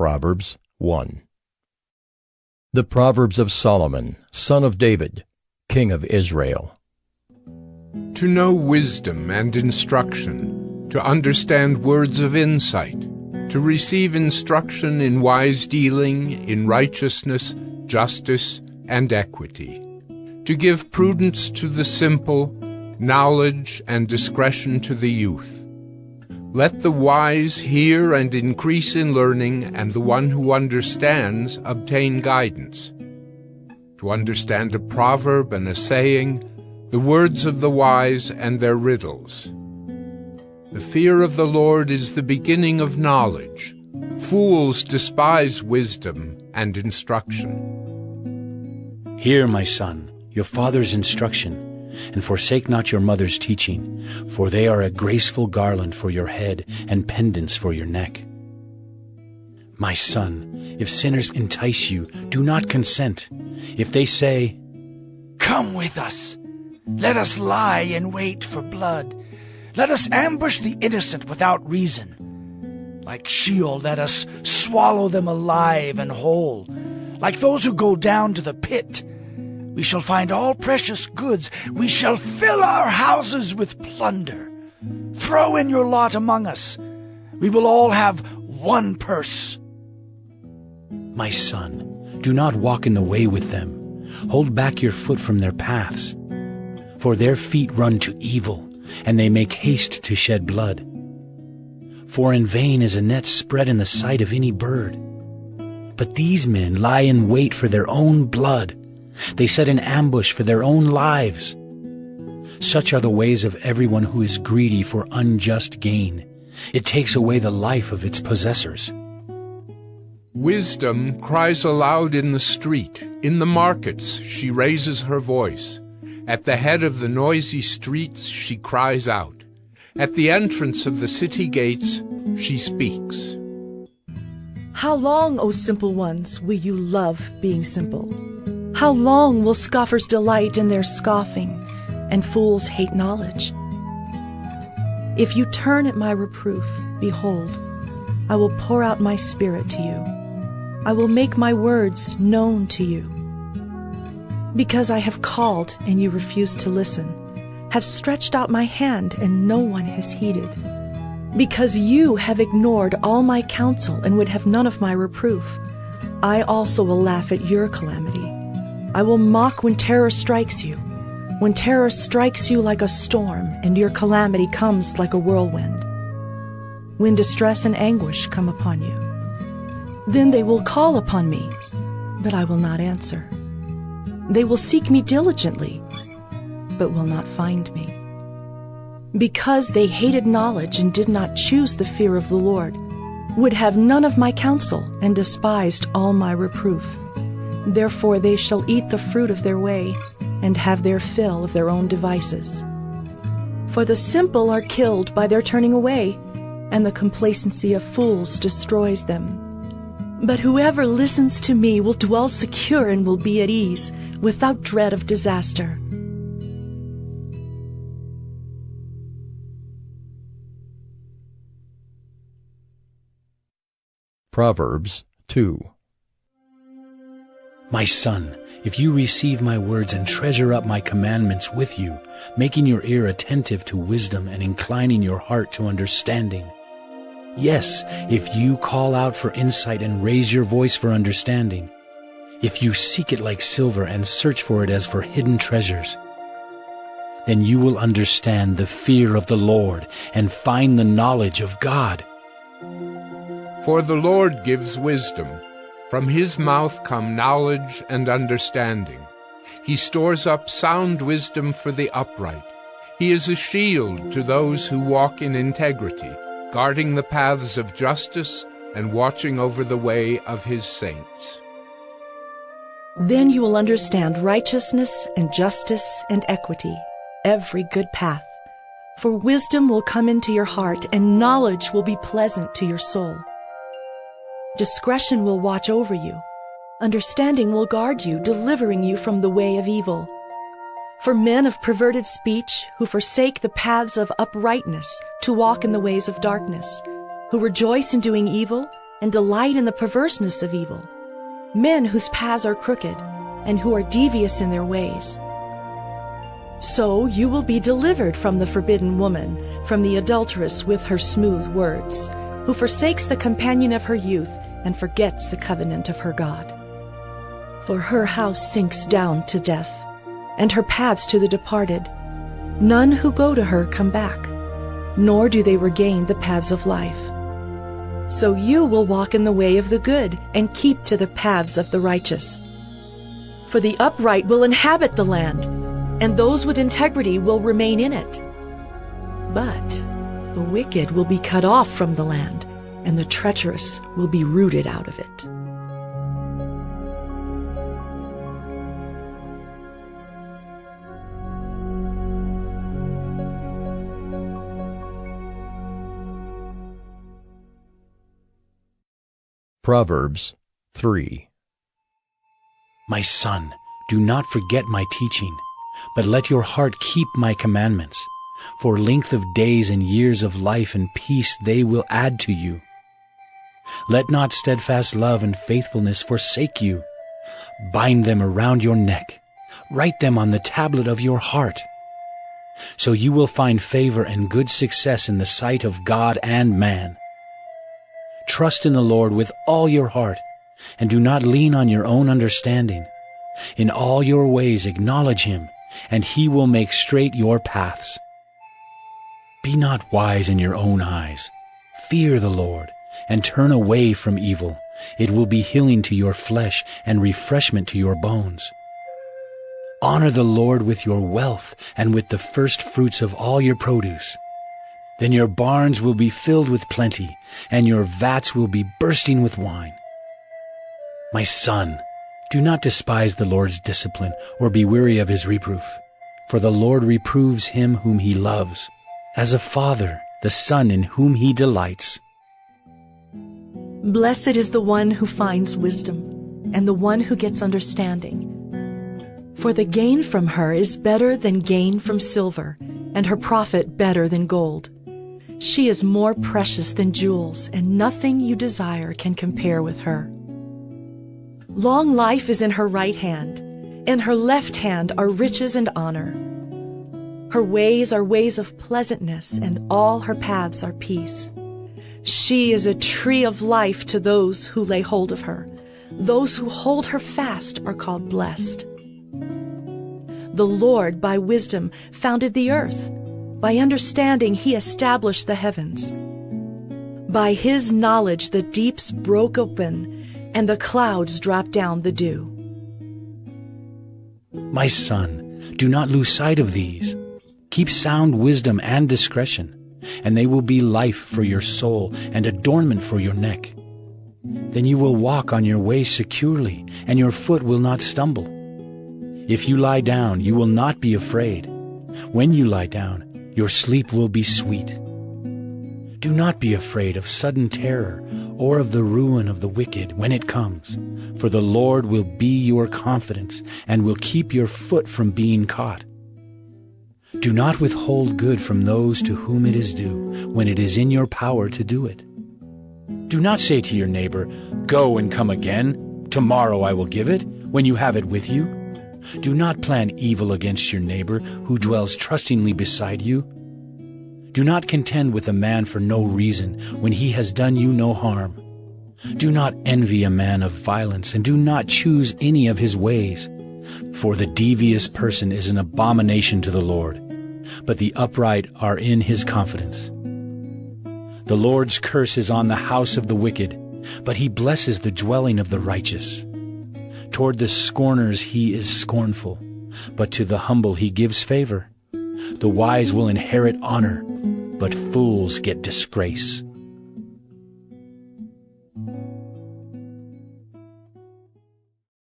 Proverbs 1. The Proverbs of Solomon, son of David, king of Israel. To know wisdom and instruction, to understand words of insight, to receive instruction in wise dealing, in righteousness, justice, and equity, to give prudence to the simple, knowledge and discretion to the youth. Let the wise hear and increase in learning, and the one who understands obtain guidance. To understand a proverb and a saying, the words of the wise and their riddles. The fear of the Lord is the beginning of knowledge. Fools despise wisdom and instruction. Hear, my son, your father's instruction, and forsake not your mother's teaching, for they are a graceful garland for your head and pendants for your neck. My son, if sinners entice you, do not consent. If they say, "Come with us, let us lie in wait for blood. Let us ambush the innocent without reason. Like Sheol, let us swallow them alive and whole. Like those who go down to the pit, we shall find all precious goods. We shall fill our houses with plunder. Throw in your lot among us. We will all have one purse." My son, do not walk in the way with them. Hold back your foot from their paths. For their feet run to evil, and they make haste to shed blood. For in vain is a net spread in the sight of any bird. But these men lie in wait for their own blood. They set an ambush for their own lives. Such are the ways of everyone who is greedy for unjust gain. It takes away the life of its possessors. Wisdom cries aloud in the street. In the markets she raises her voice. At the head of the noisy streets she cries out. At the entrance of the city gates she speaks. How long, O simple ones, will you love being simple? How long will scoffers delight in their scoffing, and fools hate knowledge? If you turn at my reproof, behold, I will pour out my spirit to you. I will make my words known to you. Because I have called and you refuse to listen, have stretched out my hand and no one has heeded. Because you have ignored all my counsel and would have none of my reproof, I also will laugh at your calamity. I will mock when terror strikes you, when terror strikes you like a storm and your calamity comes like a whirlwind. When distress and anguish come upon you, then they will call upon me, but I will not answer. They will seek me diligently, but will not find me. Because they hated knowledge and did not choose the fear of the Lord, would have none of my counsel and despised all my reproof. Therefore they shall eat the fruit of their way and have their fill of their own devices. For the simple are killed by their turning away, and the complacency of fools destroys them. But whoever listens to me will dwell secure and will be at ease, without dread of disaster. Proverbs 2. My son, if you receive my words and treasure up my commandments with you, making your ear attentive to wisdom and inclining your heart to understanding. Yes, if you call out for insight and raise your voice for understanding, if you seek it like silver and search for it as for hidden treasures, then you will understand the fear of the Lord and find the knowledge of God. For the Lord gives wisdom. From his mouth come knowledge and understanding. He stores up sound wisdom for the upright. He is a shield to those who walk in integrity, guarding the paths of justice and watching over the way of his saints. Then you will understand righteousness and justice and equity, every good path. For wisdom will come into your heart, and knowledge will be pleasant to your soul. Discretion will watch over you. Understanding will guard you, delivering you from the way of evil. For men of perverted speech, who forsake the paths of uprightness, to walk in the ways of darkness, who rejoice in doing evil, and delight in the perverseness of evil, men whose paths are crooked, and who are devious in their ways. So you will be delivered from the forbidden woman, from the adulteress with her smooth words, who forsakes the companion of her youth and forgets the covenant of her God. For her house sinks down to death, and her paths to the departed. None who go to her come back, nor do they regain the paths of life. So you will walk in the way of the good and keep to the paths of the righteous. For the upright will inhabit the land, and those with integrity will remain in it. But the wicked will be cut off from the land, and the treacherous will be rooted out of it. Proverbs 3. My son, do not forget my teaching, but let your heart keep my commandments. For length of days and years of life and peace they will add to you. Let not steadfast love and faithfulness forsake you. Bind them around your neck. Write them on the tablet of your heart. So you will find favor and good success in the sight of God and man. Trust in the Lord with all your heart, and do not lean on your own understanding. In all your ways acknowledge him, and he will make straight your paths. Be not wise in your own eyes. Fear the Lord, and turn away from evil. It will be healing to your flesh and refreshment to your bones. Honor the Lord with your wealth and with the first fruits of all your produce. Then your barns will be filled with plenty, and your vats will be bursting with wine. My son, do not despise the Lord's discipline, or be weary of his reproof. For the Lord reproves him whom he loves, as a father the son in whom he delights. Blessed is the one who finds wisdom, and the one who gets understanding. For the gain from her is better than gain from silver, and her profit better than gold. She is more precious than jewels, and nothing you desire can compare with her. Long life is in her right hand. In her left hand are riches and honor. Her ways are ways of pleasantness, and all her paths are peace. She is a tree of life to those who lay hold of her. Those who hold her fast are called blessed. The Lord, by wisdom, founded the earth. By understanding, he established the heavens. By his knowledge, the deeps broke open, and the clouds dropped down the dew. My son, do not lose sight of these. Keep sound wisdom and discretion, and they will be life for your soul and adornment for your neck. Then you will walk on your way securely, and your foot will not stumble. If you lie down, you will not be afraid. When you lie down, your sleep will be sweet. Do not be afraid of sudden terror or of the ruin of the wicked when it comes, for the Lord will be your confidence and will keep your foot from being caught. Do not withhold good from those to whom it is due when it is in your power to do it. Do not say to your neighbor, "Go and come again. Tomorrow I will give it," when you have it with you. Do not plan evil against your neighbor who dwells trustingly beside you. Do not contend with a man for no reason when he has done you no harm. Do not envy a man of violence, and do not choose any of his ways. For the devious person is an abomination to the Lord, but the upright are in his confidence. The Lord's curse is on the house of the wicked, but he blesses the dwelling of the righteous. Toward the scorners he is scornful, but to the humble he gives favor. The wise will inherit honor, but fools get disgrace.